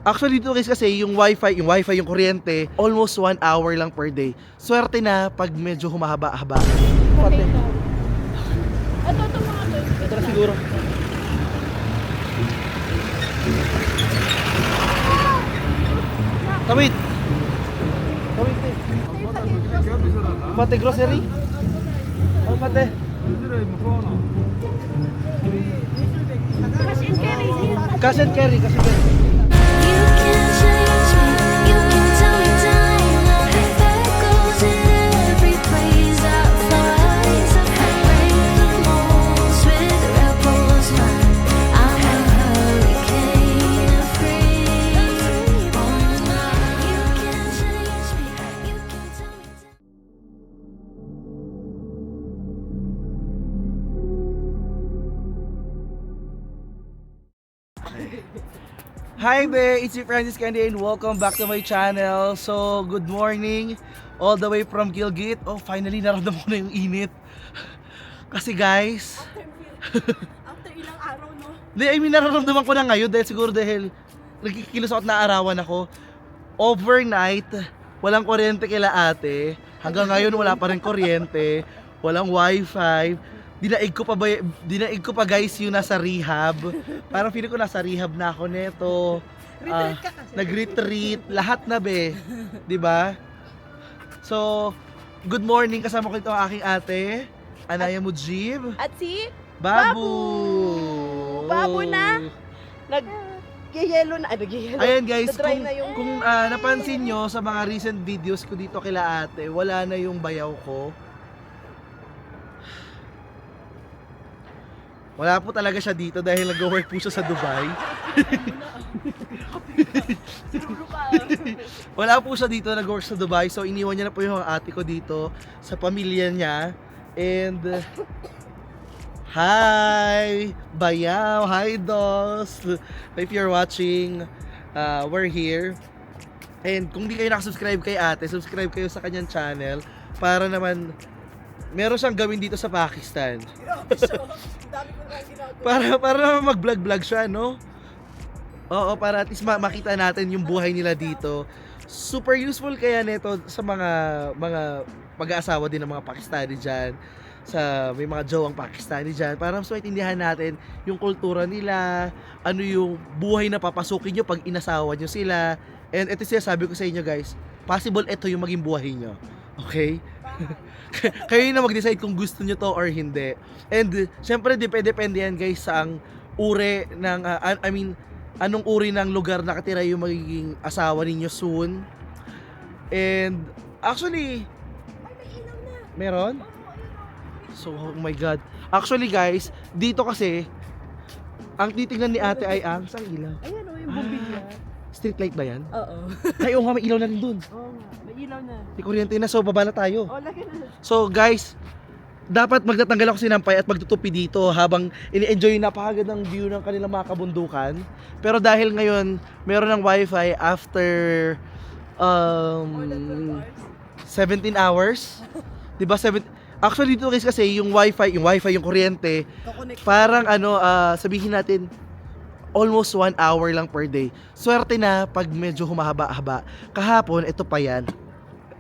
Actually dito guys kasi yung wifi, yung kuryente, almost 1 hour lang per day. Swerte na pag medyo humahaba-haba. Pati. Ito mga to. Ito na siguro. Tawid. Tawid eh. Pati grocery? Oh, pati. Cash and carry. Cash and carry. You can change me, you can tell me time. If that goes in every place I flies, I can break the mold with rebels fun. I'm a hurricane free. Oh no, you can change me, you can tell me time. Hi there, it's your Francis Candy and welcome back to my channel. So, good morning all the way from Gilgit. Oh, finally naramdaman ko na yung init. Kasi guys, After ilang araw, no? nararamdaman ko na ngayon dahil nagkikilos ako at naarawan ako. Overnight, walang kuryente kila ate. Hanggang ngayon wala pa rin kuryente, walang wifi. Dinaig ko pa guys yung nasa rehab. Parang feeling ko nasa rehab na ako neto. Retreat ka kasi. Nag-retreat, lahat na be. 'Di ba? So, good morning, kasama ko ito ang aking ate, Anaya Mujib. At si Babu. Babu na? nag-yellow na. Nag-yellow. Ayan guys, Na-dry na yung... kung napansin nyo sa mga recent videos ko dito kila ate, wala na yung bayaw ko. Wala po talaga siya dito dahil nag-work po siya sa Dubai. Wala po siya dito, nag-work sa Dubai. So iniwan niya na po yung ate ko dito sa pamilya niya. And hi Bayaw, hi Dos. If you're watching, we're here. And kung di kayo nakasubscribe kay ate, subscribe kayo sa kanyang channel para naman meron siyang gawin dito sa Pakistan. Para naman mag-vlog siya, no? Oo, para at least makita natin yung buhay nila dito. Super useful kaya nito sa mga mag-aasawa din ng mga Pakistani diyan. May mga jowang Pakistani diyan para mas maintindihan natin yung kultura nila, ano yung buhay na papasukin nyo pag inasawa nyo sila. And ito siya sabi ko sa inyo guys, possible ito yung maging buhay nyo. Okay? Kayo na mag-decide kung gusto nyo to or hindi. And syempre depende yan guys sa ang uri ng anong uri ng lugar na katira yung magiging asawa ninyo soon. And actually meron? So oh my god. Actually guys, dito kasi ang titingnan ni ate ay ang sang ilaw. Ayan o, yung bumbilya. Street light ba yan? Oo. Ay, oo nga, may ilaw na rin dun. Oo nga, may ilaw na. May kuryente na, so baba na tayo. Oh, laki na. So guys, dapat magtatanggal ako sinampay at magtutupi dito habang ini-enjoy yung napakagandang view ng kanilang mga kabundukan. Pero dahil ngayon, meron ng wifi after More than 12 hours. 17 hours. Diba? Actually dito guys kasi yung wifi, yung kuryente, Kakonect. parang sabihin natin, almost 1 hour lang per day. Swerte na pag medyo humahaba-haba. Kahapon, ito pa yan.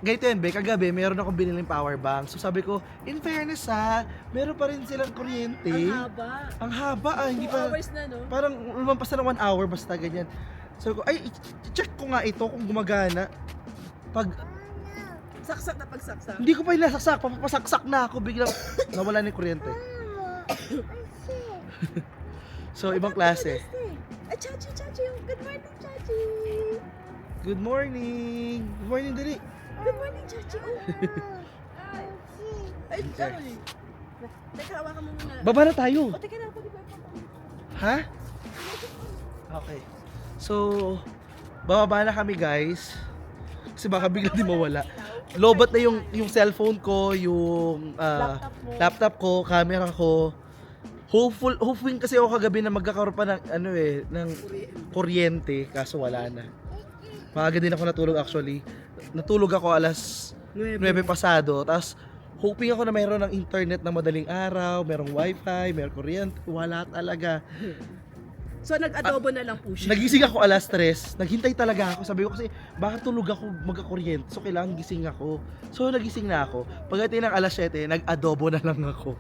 Ganito yan, kagabi, meron akong biniling power bank. So sabi ko, in fairness meron pa rin silang kuryente. Ang haba. Ang haba hindi 2 pa, hours na, no? parang lumampas na ng 1 hour, basta ganyan. So ko, ay, check ko nga ito kung gumagana. Pag, Saksak na pagsaksak. hindi ko pa ilasaksak, papapasaksak na ako, biglang nawala na yung kuryente. So, ibang klase. Ay, Chachi. Good morning, Chachi. Good morning! Good morning, dali! Good morning, Chachi. Ay, sorry. Teka, hawakan mo muna. Baba na tayo! O, teka na. Pwede ba ito? Ha? Okay. So, bababa na kami guys. Kasi baka bigla di mawala. Lobat na yung cellphone ko, yung laptop ko, camera ko. Hopeful kasi ako kagabi na magkakaroon pa ng ng kuryente kaso wala na. Maaga din ako natulog actually. Natulog ako alas 9 pasado. Tapos hoping ako na mayroon ng internet na madaling araw, merong wifi, merong kuryente. Wala talaga. So, nag-adobo na lang po siya. Nagising ako alas 3, naghintay talaga ako. Sabi ko kasi, baka tulog ako magkakuryente. So, kailangan gising ako. So, nagising na ako. Pagdating ng alas 7, nag-adobo na lang ako.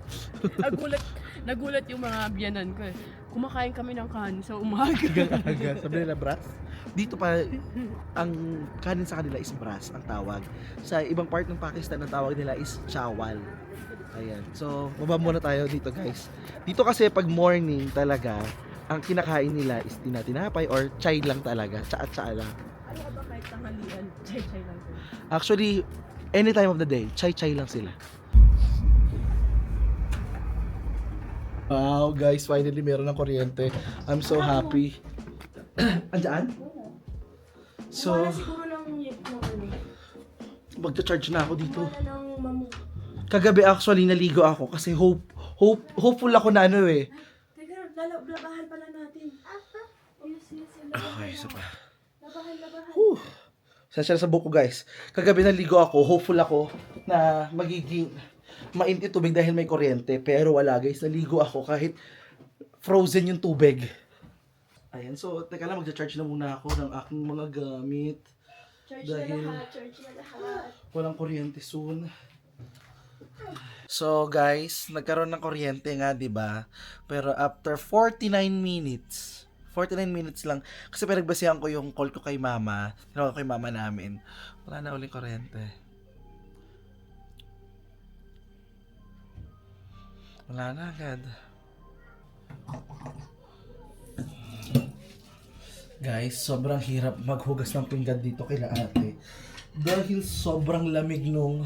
Nagulat yung mga biyanan ko eh. Kumakain kami ng kanin sa umaga. Aga. Sabi nila, bras? Dito pa, ang kanin sa kanila is bras, ang tawag. Sa ibang part ng Pakistan, ang tawag nila is chawal. Ayan. So, baba muna tayo dito, guys. Dito kasi pag morning talaga, ang kinakain nila is tinapay or chai lang talaga. Tsa lang. Ano ba kahit tanghalian? Chay-chay lang po. Actually, any time of the day, chai lang sila. Wow, guys, finally meron ng kuryente. I'm so happy. Andyan? So, Wala siguro ng ano. magcha-charge na ako dito. Wala ng mamu. Kagabi actually naligo ako kasi hopeful ako na ano eh. Teka, labahan pala natin. Yes. Okay, isa pa. Labahan. Sasya sa buko, guys. Kagabi naligo ako, hopeful ako na magiging mainit yung tubig dahil may kuryente. Pero wala, guys, naligo ako kahit frozen yung tubig. Ayan, so teka lang, magcha-charge na muna ako ng aking mga gamit. Church Dahil- na lahat. Walang kuryente soon. So guys, nagkaroon ng kuryente nga, 'di ba? Pero after 49 minutes lang kasi pinagbasihan ko yung call ko kay mama, tinawag ko kay mama namin. Wala na uling kuryente. Wala na agad. Guys, sobrang hirap maghugas ng pinggan dito kila ate. Dahil sobrang lamig nung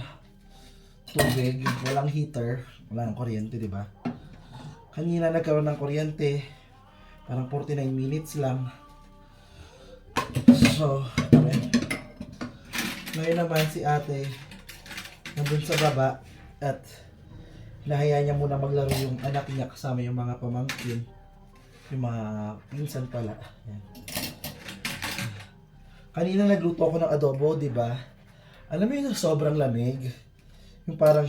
tubig, walang heater, walang kuryente, di ba? Kanina nagkaroon ng kuryente, parang 49 minutes lang. So, ngayon naman si ate, nandun sa baba, at nahaya niya muna maglaro yung anak niya kasama yung mga pamangkin, yung mga pinsan pala. Yan. Kanina nagluto ako ng adobo, di ba? Alam mo yung sobrang lamig. Yung parang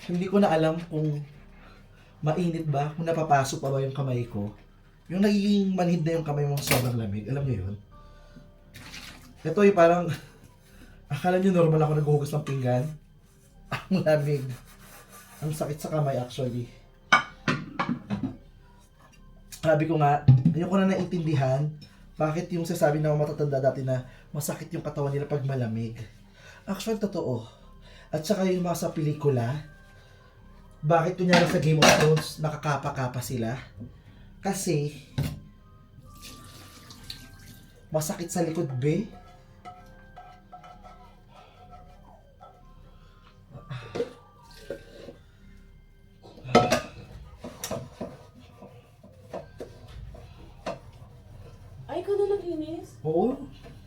hindi ko na alam kung mainit ba, kung napapasok pa ba yung kamay ko. Yung nagiging manhid na yung kamay mo sobrang lamig. Alam niyo yun? Ito yung parang, akala niyo normal ako naghuhugas ng pinggan. Ang lamig. Ang sakit sa kamay actually. Sabi ko nga, ayoko na naintindihan bakit yung sasabi ng mga matatanda dati na masakit yung katawan nila pag malamig. Actually, totoo. At saka yung mga sa pelikula, bakit kunyari sa Game of Thrones nakakapa-kapa sila? Kasi masakit sa likod, be. Ay, ikaw na naglinis? Oo.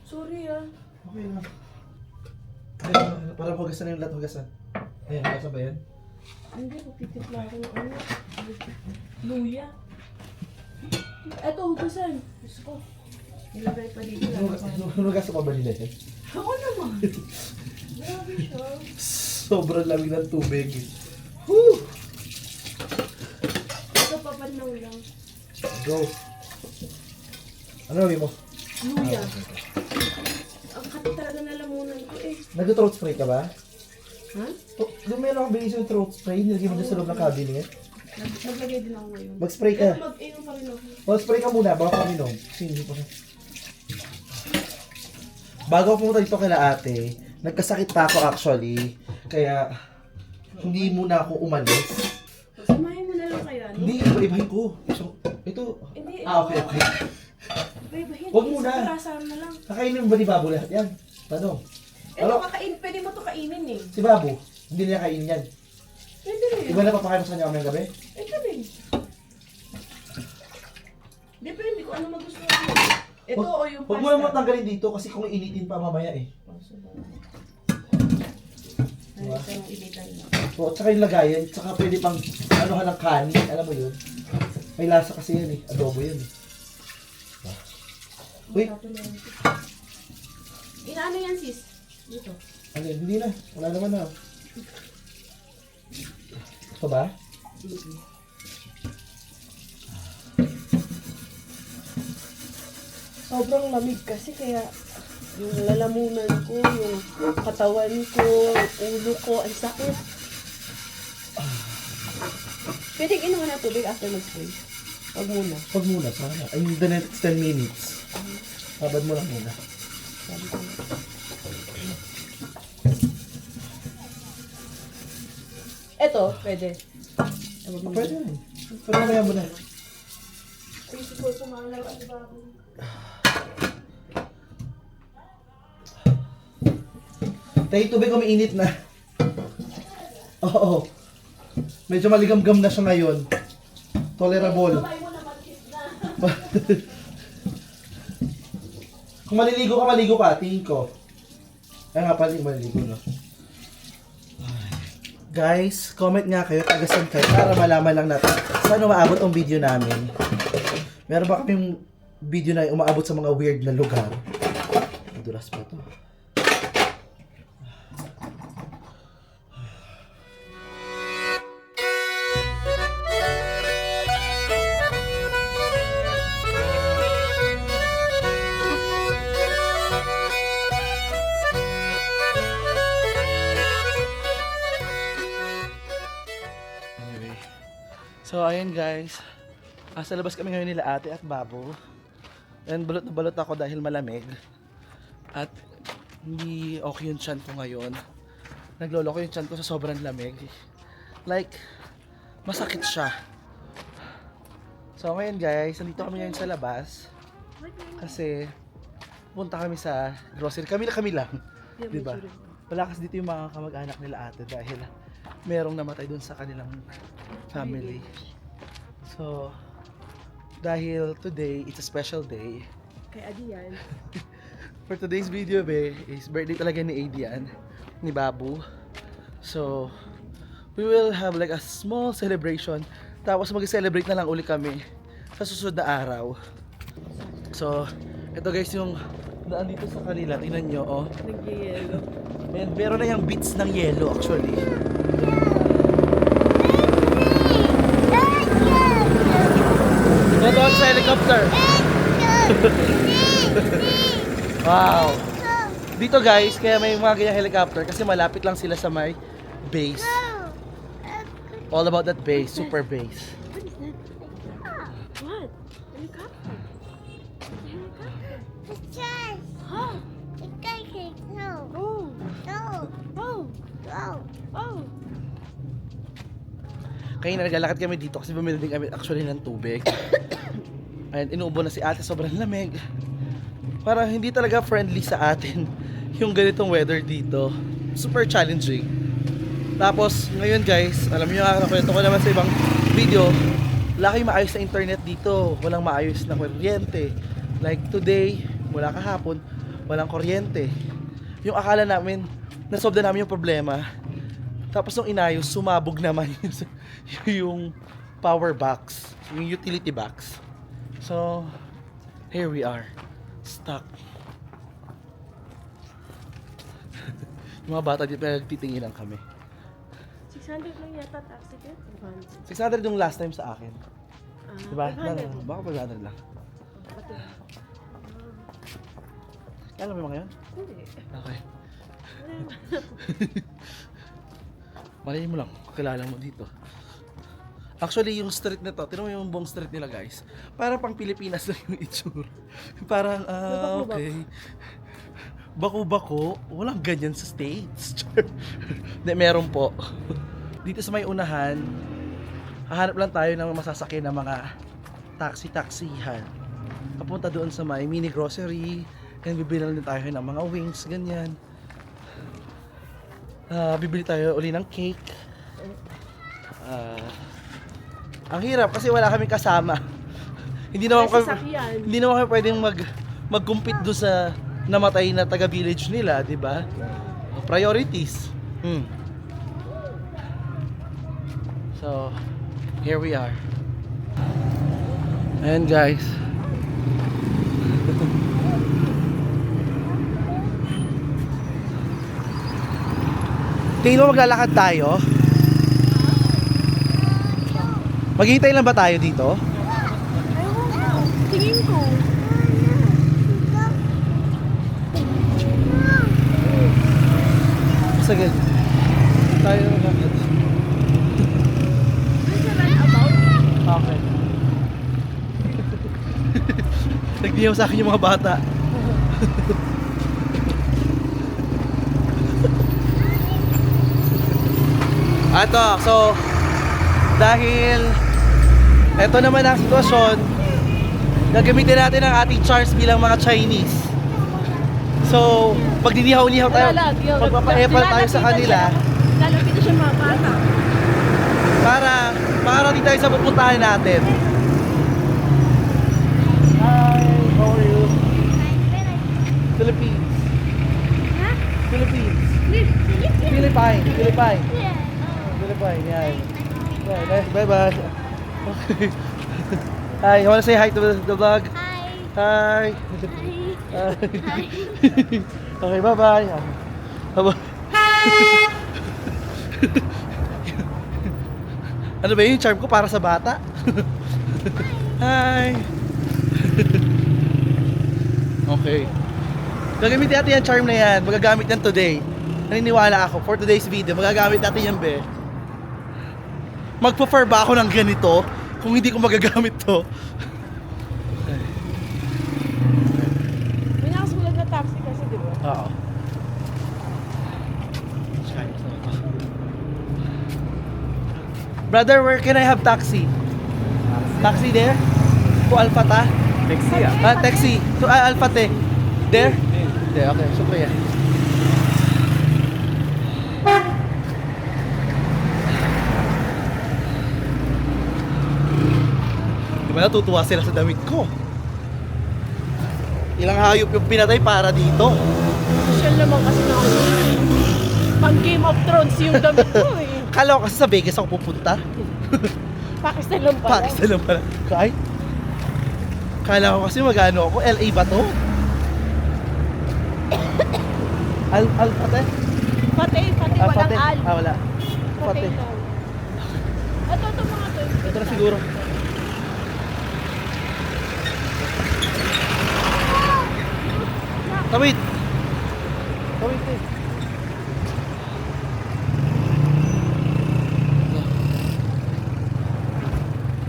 Sorry ah. Okay lang. Ayun, parang hugasan na yung lahat hugasan. Ayan, hugasan ba yan? Hindi, magtitipla ako ng ano. Luya. Eto, hugasan. Diyos ko. Nilagay pa dito. Hugasan pa ba nila yan? Ako naman. Grabe siya. Sobrang lamig ng tubig. Whew! Ito papanaw lang. Go. Ano gawin mo? Luya. Ang kati talaga na lamunan ko eh. Nag-throat spray ka ba? Ha? Oh, doon meron akong bilis yung throat spray. Nilagay mo dyan sa loob ng cabinet. Naglagay din ako ngayon. Mag-spray Pero ka. mag-inom pa rin ako. Mag-spray ka muna bago ka minom. Kasi hindi pa na. Bago ako pumunta dito kila ate, nagkasakit pa ako actually. Kaya, hindi muna ako umalis. Samahin mo na lang kaya, no? Hindi, iba-ibahin ko. So, ito. Hindi, Okay. Iba-ibahin. Huwag muna. Sa perasan na lang. Kakainin mo ba ni Babu lahat yan? Tanong. Ito, pwede mo to kainin eh. Si Babu, hindi niya kainin yan. Pwede rin. Iba na papakain mo sa kanya kamayang gabi? Ito rin. Depende kung ano magustuhan mo. Ito o yung Huwag mo naman tanggalin dito kasi kung initin pa mamaya eh. Diba? Ito yung initan mo. So, at saka yung lagayan, tsaka pwede pang anuhan ng kanin, alam mo yun? May lasa kasi yan eh, adobo yan eh. Uy, Inaano yan sis? Dito. ano yun? Hindi na, wala naman na. Ito ba? sobrang lamig kasi kaya yung lalamunan ko, yung katawan ko, yung ulo ko, ang sakit. Pwede inuman na tubig after mag-spray. Wag muna. Wag muna, sana. I need the next 10 minutes. Babad mo lang muna. Sabi ko. Eto, pwede. Wag muna. Pwede rin. Pero mamaya mo na. Physical pumangalaw at bago. Tayo tubig umiinit na. Oo. Medyo maligam-gam na siya ngayon. Tolerable. Kung maliligo ka, tingin ko. Ay nga pala, maliligo, no? Guys, comment nga kayo, tagasan kayo, para malaman lang natin saan umaabot ang video namin. Meron ba kaming video na umaabot sa mga weird na lugar? Madulas pa to. Anyway, so ayun guys, sa labas kami ngayon nila ate at babo. And balot na balot ako dahil malamig. At hindi okay yung tiyan ko ngayon. Naglolo ko yung tiyan ko sa sobrang lamig. Like, masakit siya. So ngayon guys, nandito kami ngayon sa labas. Kasi punta kami sa grocery. Kami lang. Diba? Wala kasi dito yung mga kamag-anak nila ate dahil merong namatay dun sa kanilang family. So, dahil today, it's a special day. Kay Adi yan. For today's video, be, is birthday talaga ni Adian, ni Babu. So, we will have like a small celebration. Tapos mag-celebrate na lang uli kami sa susunod na araw. So, ito guys yung daan dito sa kanila. Tingnan nyo, oh. Nag-yellow. And meron na yung bits ng yellow actually. Ito doon sa helicopter. Wow. Dito guys, kaya may mga ganyang helicopter kasi malapit lang sila sa may base. All about that base, super base. What is that? What? Helicopter? Pictures. Huh? No. Oh! No. Oh! No. Oh! Kaya naglalakad kami dito kasi bumili din kami actually ng tubig. And inuubo na si ate, sobrang lamig. Parang hindi talaga friendly sa atin yung ganitong weather dito. Super challenging. Tapos ngayon guys, alam niyo kwento ko naman sa ibang video, wala kayong maayos na internet dito. Walang maayos na kuryente. Like today, mula kahapon, walang kuryente. Yung akala namin, nasolve na namin yung problema. Tapos nung inayos, sumabog naman yung power box, yung utility box. So, here we are, stuck. Yung mga bata dito nagtitinginan kami. 600 lang yata taxi ticket? 600 yung last time sa akin. Diba? 500. Baka 500 lang. Kaya alam mo yung mga yun? Hindi. Okay. Malayin mo lang, kakilala mo dito. Actually, yung street na to, tinan mo yung buong street nila guys. Parang pang Pilipinas lang yung itsura. Parang, okay. Bako-bako, walang ganyan sa States. Hindi, meron po. Dito sa may unahan, hahanap lang tayo ng masasakyan ng mga taxi-taxihan. Papunta doon sa may mini grocery, and bibili lang din tayo ng mga wings, ganyan. Bibili tayo uli ng cake. Ang hirap kasi wala kaming kasama. Hindi naman kami, hindi naman kami pwedeng mag-compete doon sa namatay na taga-village nila, di ba? Priorities. So, here we are. Ayan guys. Tingin mo maglalakad tayo? Maghihintay lang ba tayo dito? Tingin ko. inihaw sa akin yung mga bata. Ato, so dahil eto naman ang sitwasyon, gagamitin natin ang ating charms bilang mga Chinese. So, pag dinihaw-nihaw tayo, magpapa-epal tayo sa kanila Lalapitan siya mga bata. para makarating tayo sa pupuntahan natin. Hi, how are you? Philippines. Philippines. Philippine. Philippine. Philippine, yeah. Yeah, nice. Bye-bye. Okay. Hi, you wanna say hi to the vlog? Hi. Hi. Okay, bye-bye. Bye-bye. Ano ba yun? Charm ko para sa bata? Hi. Okay. Gagamitin natin yung charm na yan. Magagamit yan today. Naniniwala ako. For today's video, magagamit natin yan, be. Magpa-fur ba ako ng ganito kung hindi ko magagamit to? May nakasulat na taxi kasi, di ba? Oo. Brother, where can I have taxi? Taxi there? To Alfata? Taxi ah. Taxi. To Alfate. There? There, okay. Shukriya. Diba natutuwa sila sa damit ko? Ilang hayop yung pinatay para dito. Social naman kasi na ako. Pang Game of Thrones yung damit ko eh. Kala ko kasi sa Vegas ako pupunta. Pakistan lang pala. Pakistan lang pala. Kay? Kala ko kasi magano ako. LA ba to? Alfate? Pati, walang Alfate? al. Wala. Pati Alfate. lang. Ito mga to. Ito na siguro. Tawid! Tawid eh.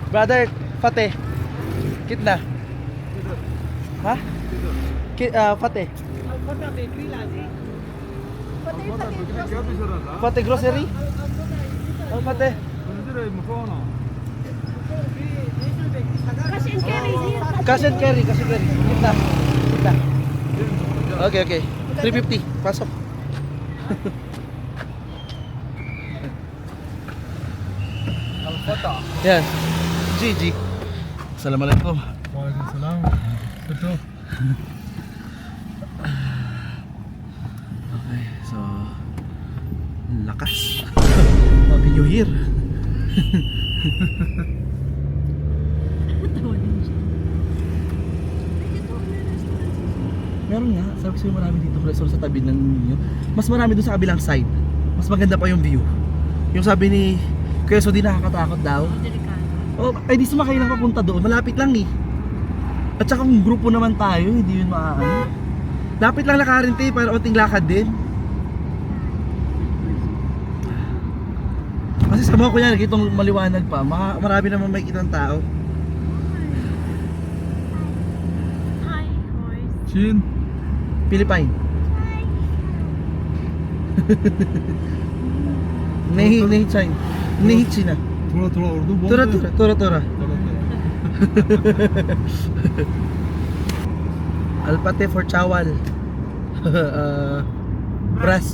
Brother, Fate. Kitna. Ha? Fate. Fate grocery? Fate. Cash and carry. Kitna. Okay. 350. Pasok. Yan. GG. Assalamualaikum. Waalaikumsalam. Betul. Okay, so lakas. Happy New Year. Meron nga, sabi ko sa'yo marami dito resort sa tabi ng ninyo. Mas marami doon sa kabilang side. Mas maganda pa yung view. Yung sabi ni Kuya So, di nakakatakot daw. Oh, ay di sumakay lang papunta doon. Malapit lang eh. At saka kung grupo naman tayo, hindi yun maaano. Lapit lang lakarin tayo para onting lakad din. Kasi sa mga kunya, itong maliwanag pa, marami naman may kitang tao. Hi, horse. Chin. Philippine. Nahi China. Nahi China. थोड़ा उर्दू बोल Tora. Alpate for chawal. Bras.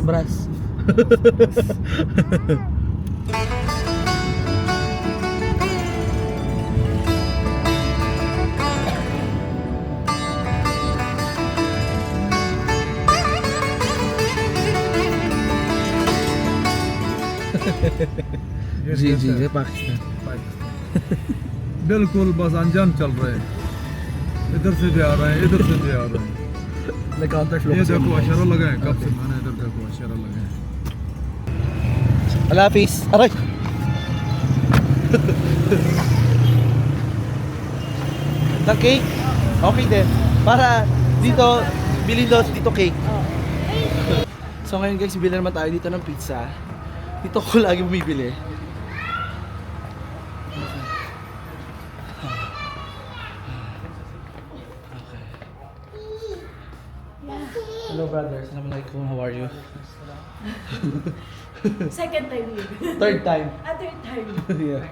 जी पाकिस्तान बिल्कुल बस अनजान चल रहे हैं इधर से भी आ रहे हैं इधर से भी आ रहे हैं na counter flow ये देखो अशरा लगा है कब से मैंने इधर देखो अशरा लगा है Alapis. Aray. Na cake? Okay din. Para dito, bilhin daw dito cake. So ngayon guys, bili naman tayo dito ng pizza. Dito ko lagi bumibili. Okay. Hello brother, Assalamualaikum, how are you? Second time yun. Third time. Third time. Yeah.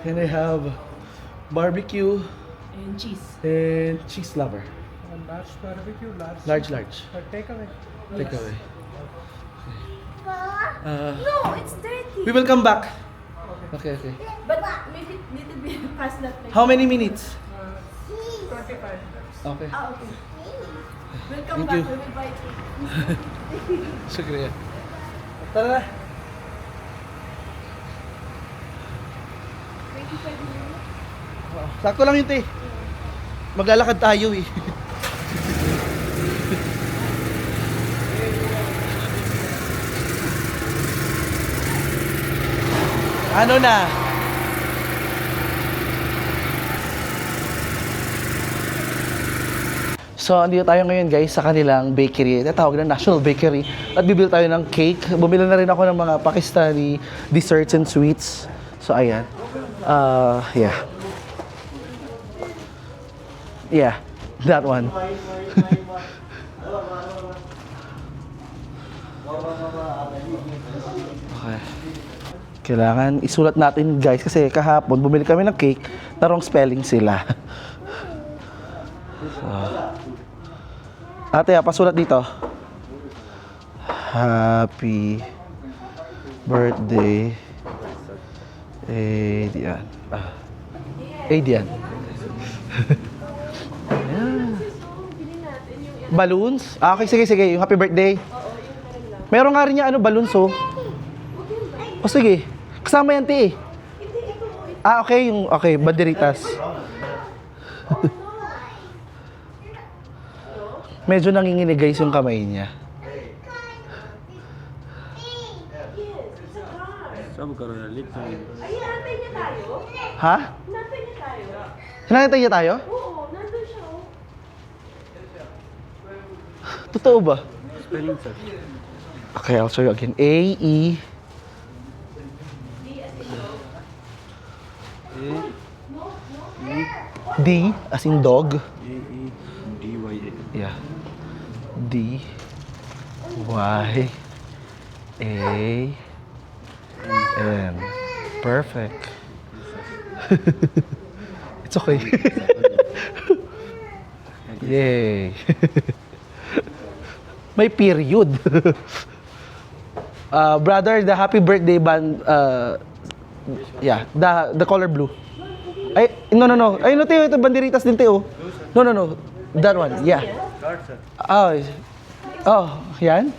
Can I have barbecue And cheese. and cheese lover? Large barbecue, Large. Take away. Take away. No, it's dirty. We will come back. Okay. But maybe little bit past that time. How many minutes? 25. Okay. Okay. We'll come Thank back. you. We will buy it. Shukriya. Tara na. 25 minutes. Sakto lang yun, te. Maglalakad tayo eh. Ano na? So, andito tayo ngayon guys sa kanilang bakery. Tawag na National Bakery. At bibili tayo ng cake. Bumili na rin ako ng mga Pakistani desserts and sweets. So, ayan. Yeah. Yeah, that one. Okay. Kailangan isulat natin guys kasi kahapon bumili kami ng cake na wrong spelling sila. So. Ate, pasulat dito. Happy birthday, Adrian. Adrian. Balloons? Okay, sige. Yung happy birthday. Meron nga rin niya balloons oh. O sige. Kasama yan, te. Okay, banderitas. Medyo nanginginig guys yung kamay niya. Ay, nantay niya tayo? Ha? Nantay niya tayo? Hinahintay niya tayo? Oo, nandun siya oh. Totoo ba? Okay, I'll show you again. A-E D as in dog. Yeah. D Y A N. Perfect. It's okay. Yay. May period. Brother, the happy birthday band, yeah, the color blue. Ay, no. Ay, no, Teo, ito banderitas din, Teo. No. That one, yeah. Oh, yan?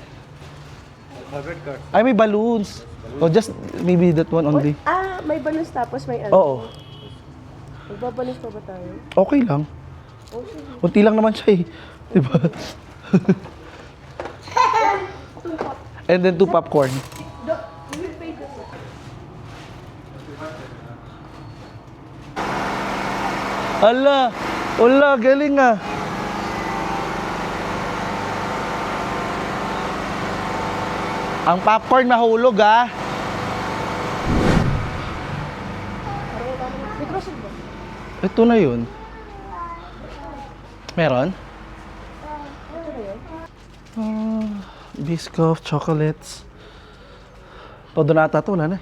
Ay, may balloons. Oh, just maybe that one only. May balloons tapos may Oo. Magbaballoons pa ba tayo? Okay lang. Kunti lang naman siya eh. Diba? And then 2 popcorn. We will pay this. Ala, galing ah. Ang popcorn mahulog ah. May grocery ba? Ito na yun. Meron? Biscoff, chocolates. Todo na ata ito, wala na.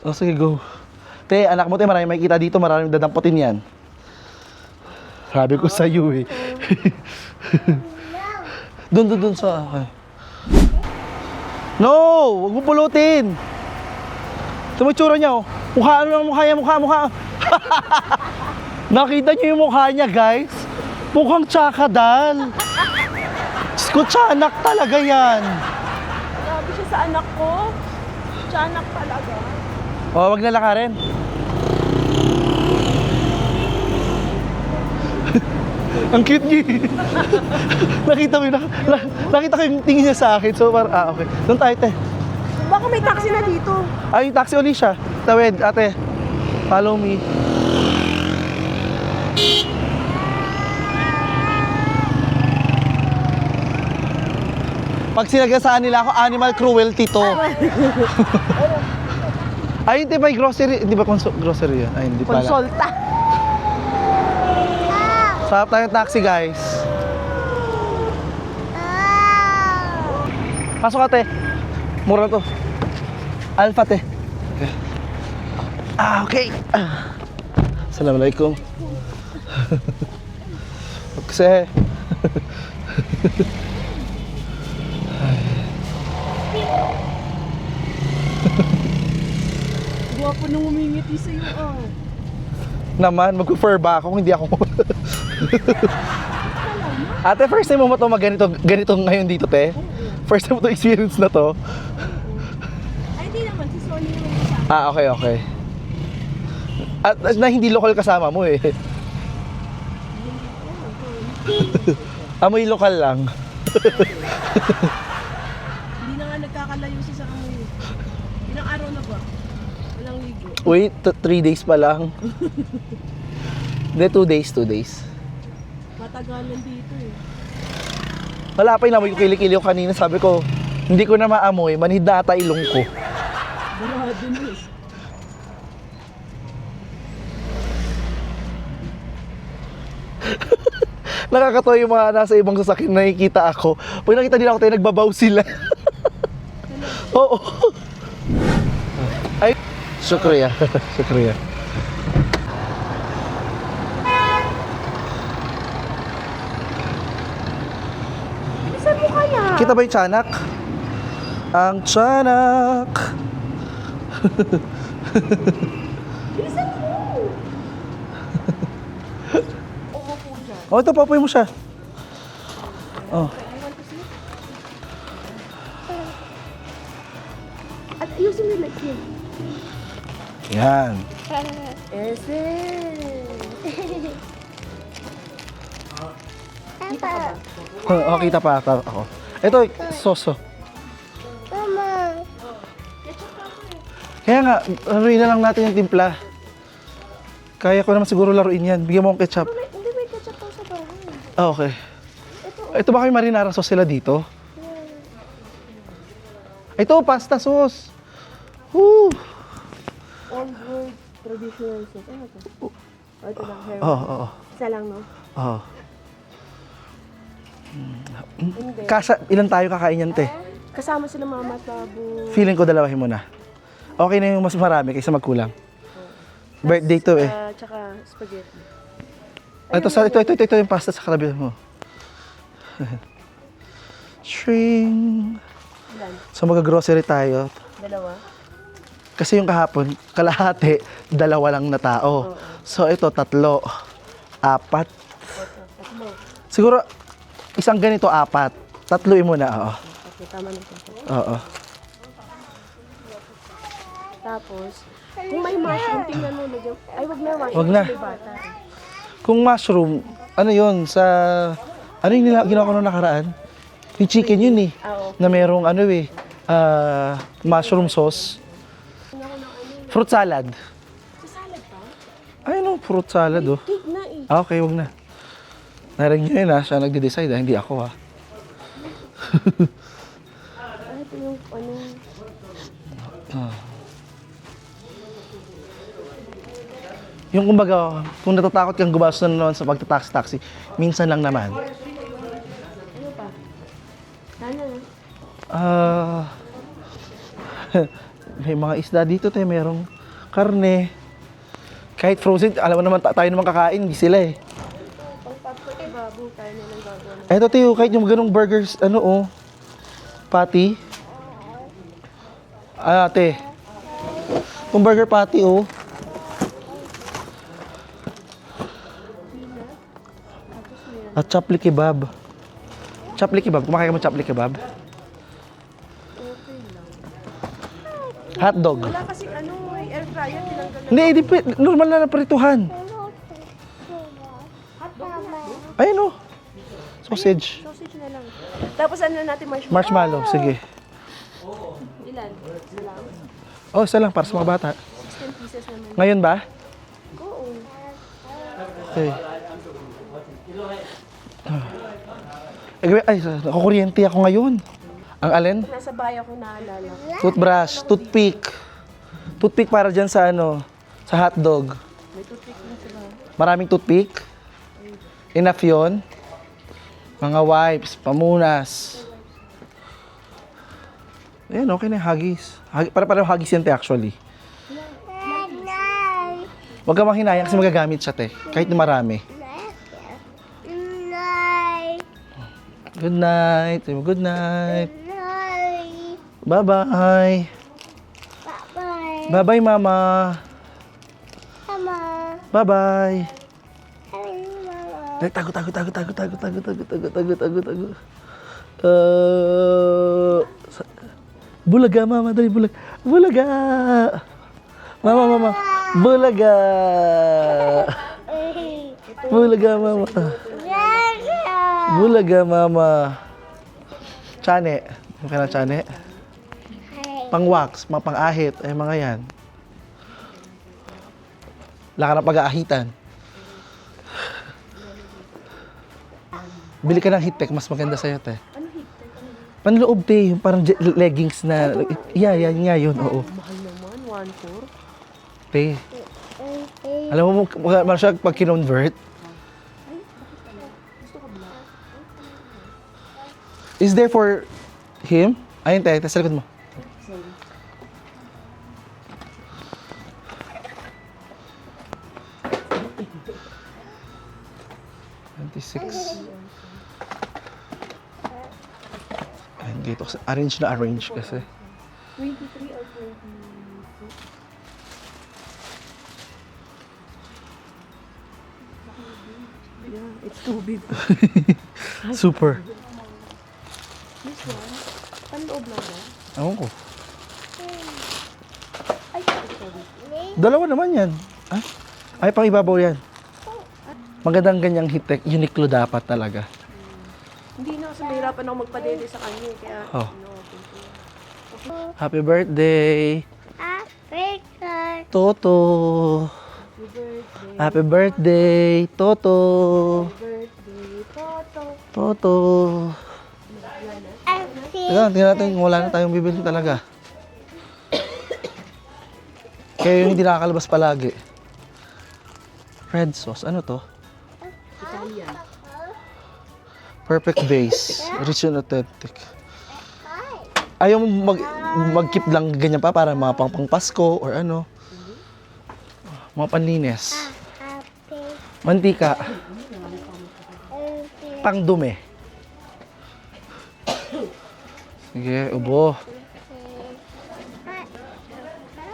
Oh, sige, go. Te, anak mo, te, marami makikita dito, maraming dadamputin yan. Sabi ko sa iyo eh. Doon sa... Okay. No! Huwag mo pulutin! Ito mo yung tsura niya, oh. Mukha, mukha. Nakita niyo yung mukha niya, guys? Mukhang tsakadal. Sko, tiyanak talaga yan. Grabe siya sa anak ko. Tiyanak talaga. Oh, wag na lakarin. Ang cute niya. Nakita ko yung tingin niya sa akin. So, parang, okay. Doon tayo, te. Baka may taxi na dito. Ay, yung taxi ulit siya. Tawid, ate. Follow me. Pag sinagasaan nila ako, animal cruelty to. Ay, hindi ba yung grocery? Hindi ba grocery yan? Ay, hindi pala. Konsulta. Sarap tayong taxi, guys. Pasok ate. Mura to. Alpha te. Okay. Okay. Assalamualaikum. Kasi Guwapo nung umingiti sa'yo, ah. naman, mag-prefer ba ako kung hindi ako? Ate, first time mo ba ito ganito ngayon dito, te? First time mo ito experience na to? Ay, hindi naman. Si Sony naman yung sa Okay, okay. At na hindi local kasama mo eh. Amoy lokal lang. Hindi na nga nagkakalayo siya sa amoy. Ilang araw na ba? Ilang ligo? Wait, 3 days pa lang. Hindi, 2 days. Matagalan dito eh. Wala pa, inamoy ko kilikili ko kanina. Sabi ko, hindi ko na maamoy, manhid na ata ilong ko. Barado na eh. Nakakatawa yung mga nasa ibang sasakyan, nakikita ako. Pag nakita nila ako tayo, nagbabaw sila. Oo. Ay, syukriya. Syukriya. Saan mo kaya? Kita ba yung tiyanak? Ang tiyanak. Bilisan mo! Oo po dyan. Oh, ito, papoy mo siya. Oh. I want to see. At ayusin mo yung legs niya. Yan. Ese! Kita ka ba? Oh, kita pa ako. Ito, soso. Kaya nga, laruin na lang natin yung timpla. Kaya ko naman siguro laruin yan. Bigyan mo akong ketchup. Hindi, may ketchup pa sa bahay. Ah, okay. Ito ba kayo marinara sauce sila dito? Ito, pasta sauce. Woo! Old world traditional sauce. Ano to? Oh, ito lang. Hair. Oo. Isa lang, no? Oo. Hindi. Ilan tayo kakain yan, te? Kasama sila mama at babu. Feeling ko dalawahin mo na. Okay na yung mas marami kaysa magkulang. Birthday to eh. Tsaka spaghetti. Ito yung pasta sa kalabi mo. Shring. Ilan? So mag-grocery tayo. Dalawa? Kasi yung kahapon, kalahati, 2 lang na tao. So ito, 3, 4. Tatlo. Siguro, isang ganito, 4. 3 mo na, oo. Okay, tama na ito. Oo. Tapos, kung may mushroom, tingnan mo. Medyo, ay, wag na mushroom. Wag na. May bata. Kung mushroom, ano yun, sa... Ano yung ginawa ko nung nakaraan? Yung chicken yun eh. Oo. Na merong ano eh, mushroom sauce. Fruit salad. Sa salad pa? Ay no, fruit salad oh. Cake na eh. Okay, wag na. Narinig nyo yun ha, siya nagde-decide ha, hindi ako ha. Ay, ito yung ano. Yung kumbaga, kung natatakot kang gumastos na naman sa pagtataksi-taxi, minsan lang naman. Ano pa? Sana na. May mga isda dito tayo, merong karne. Kahit frozen, alam mo naman tayo naman kakain, hindi sila eh. Pang popcorn kay babu, tayo na lang gagawin. Eto tayo, kahit yung ganong burgers, ano oh, patty. Ate. Yung burger patty oh. At chapli kebab. Chapli kebab, kumakain ka mo chapli kebab? Hotdog. Wala kasi ano, may air fryer, tinanggal na. Hindi, normal na naprituhan. Ayun oh. Sausage. Sausage na lang. Tapos ano natin, marshmallow. Marshmallow, sige. Ilan? Isa lang? Oh, isa lang para sa mga bata. 16 pieces naman. Ngayon ba? Oo. Okay. Ay, nakukuryente ako ngayon. Ang alin? Nasa bahay ako naalala. Toothbrush, toothpick. Toothpick para dyan sa ano, sa hotdog. May toothpick din sila. Maraming toothpick. Enough yun. Mga wipes, pamunas. Ayan, okay na yung Huggies. Para Huggies yan, te, actually. Huwag ka manghinayang kasi magagamit siya, te. Kahit na marami. Good night. Say mo good night. Bye-bye. Bye-bye, Mama. Bye-bye. Tago. Bulaga, Mama. Dali, bulaga. Bulaga. Mama. Bulaga. Bulaga, Mama. Bulaga, Mama. Chane. Yung kaya na chane? Pang-wax, pang-ahit. Ay, mga yan. Wala ka na pag-aahitan. Bili ka ng heat-tech, mas maganda sa'yo, te. Ano hit-tech? Panloob, te. Yung parang leggings na... Yeah, yan nga yun, oo. Mahal naman, 1.4. Te. Alam mo, siya pag kinonvert. Is there for him? Ayun, te. Sa likod mo. Ayun, dito. Arrange kasi. 23 or 22? Yeah, it's too big. Super. This one, panloob lang ba? Ewan ko. Ay, sorry. Dalawa naman yan. Ay, pang ibabaw yan. Magandang ganyang heat-tech. Uniqlo dapat talaga. Hindi na kasi mahirapan ako magpadede sa kanya. Kaya, Oh. okay. Happy birthday, Toto. Happy birthday, Toto. Birthday, Toto. Toto. Teka, tingnan natin kung wala na tayong bibili talaga. Kaya yung hindi nakakalabas palagi. Red sauce. Ano to? Italian. Perfect base. Rich and authentic. Ayaw mo mag-keep lang ganyan pa para mga pang Pasko or ano. Mga panlinis. Mantika. Pangdumi. Sige, ubo.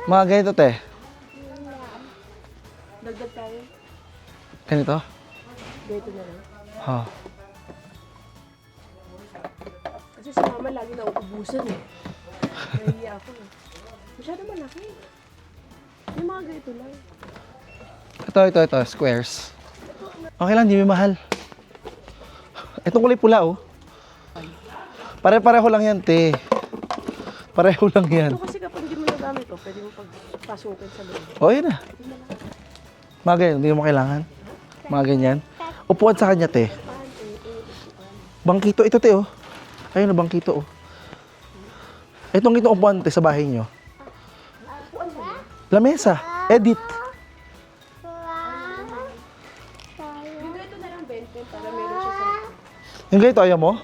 Mga ganito, te. Dagdag tayo. Ganito? Dito na lang. Ha. Kasi si mama lagi na uubusan eh. Nahiya ako eh. Masyado malaki. Yung mga ganito lang. Ito. Squares. Okay lang, di may mahal. Itong kulay pula, oh. Pare-pareho lang yan, te. Pareho lang yan. Ito kasi kapag hindi mo nagamit to, pwede mo pagpasukin sa loob. O, yun na. Mga ganyan, hindi mo kailangan. Mga ganyan. Upuan sa kanya, te. Bangkito, ito, te, oh. Ayun, oh, bangkito, oh. Itong upuan, te, sa bahay nyo. Lamesa. Edit. Yung ganito na lang 20 para meron siya sa... Yung ganito, ayaw mo?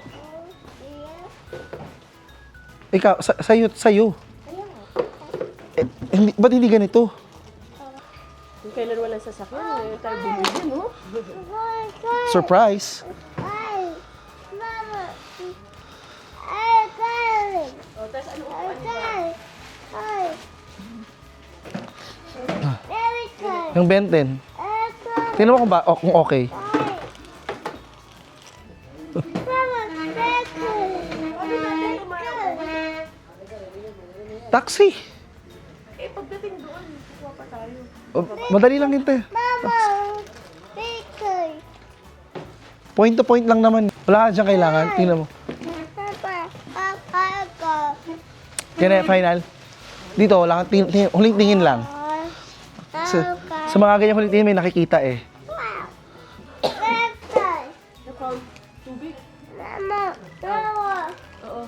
Ikaw, sa'yo. Hindi, ba't hindi ganito? Kung kailan walang sasakyan, ngayon tayo bumili, no? Surprise. O, tapos ano upuan niya? Yung Benten. Tingnan mo kung okay. Taxi. Eh, pagdating doon, kukuha pa tayo. Madali lang yun, te. Point to point lang naman. Wala ka dyan kailangan. Tingnan mo. Yan na, final. Dito, wala kang huling tingin lang. Sa mga ganyan huling tingin, may nakikita eh. Na-found tubig? Oo.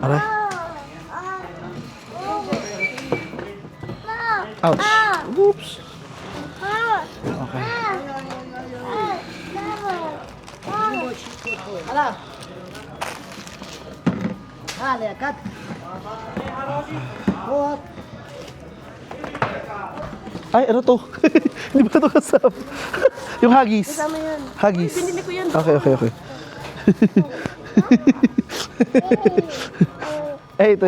Aray. Ouch. Oops. Ay, ano to? Hindi ba ito kasama? Yung hagis. Kasama yan. Hagis. Pinili ko yan. Okay. Eh, ito.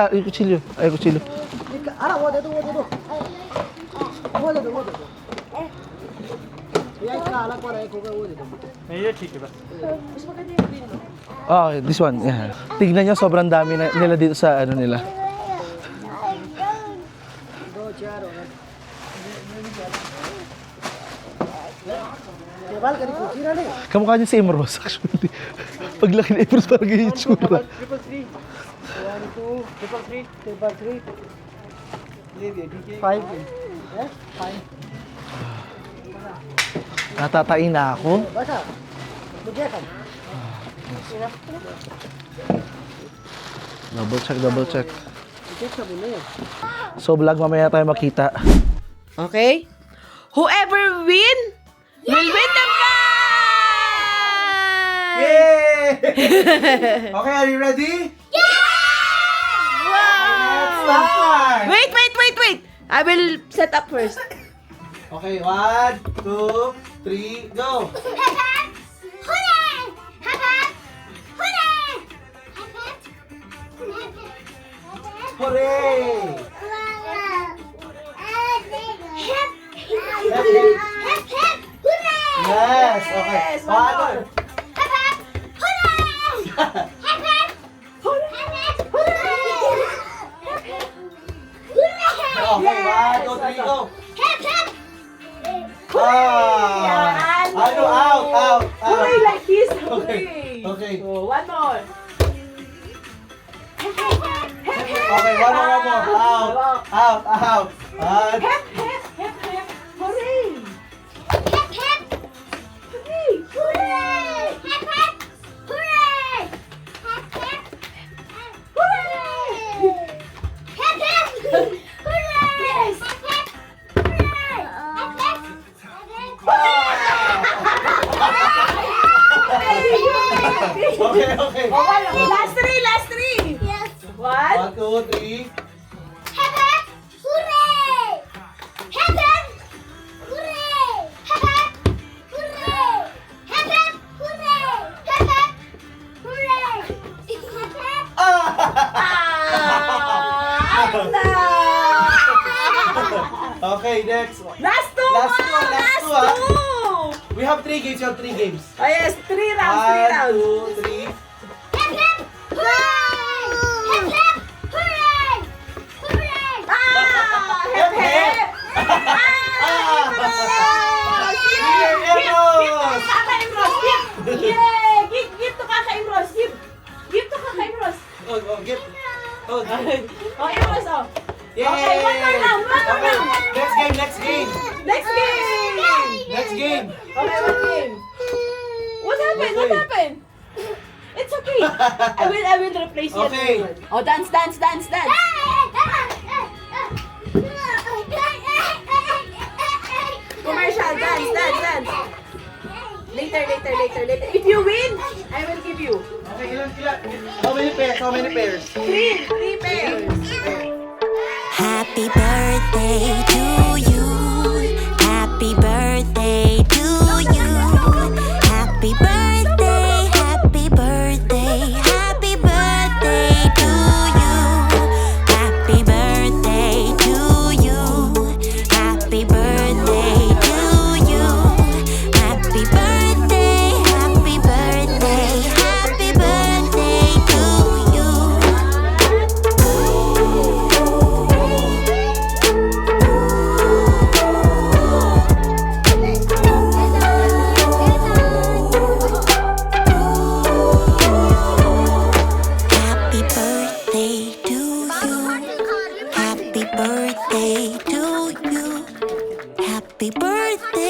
Ay, kutsilyo. Mas maganda yung green, no? Okay, this one. Yeah. Tignan nyo, sobrang dami nila dito sa ano nila. Kamukha niya si Emros, actually. Paglaki ni Emros, parang ganyan yung tsura. Natatain na ako. Double check. So vlog, mamaya tayo makita. Okay? Whoever will win the prize! Yay! Okay, are you ready? Wow! Start! Wait! I will set up first. Okay, 1, 2, 3, go! Hooray! Yes, okay. One more. Okay, 1, 2, 3, go! Ah! Ano, out! Hooray like this. Okay. So, one more. Okay, one more. Out. One. Hep. Hooray. Okay. Last three. One. 1, 2, 3. Okay, next one. Last two. We have 3 games. Oh yes, 3 rounds. 1, 2, 3. Give to Kaka Imros. Give to Kaka Imros. Get. Oh, Imros, oh. Yay! Okay, one more round. Next game. Next game. Okay, what game? What happened? It's okay. I will replace you. Okay. Oh, dance. Commercial, dance. Later. If you win, I will give you Okay, ilan? How many pairs? 3 pairs. Happy birthday to you. Happy birthday to you. Happy birthday. Happy birthday. Happy birthday to you. Happy birthday to you. Happy birthday to you. Happy birthday. Happy birthday. Happy birthday to you. Happy birthday to you. Happy birthday to you. Happy birthday.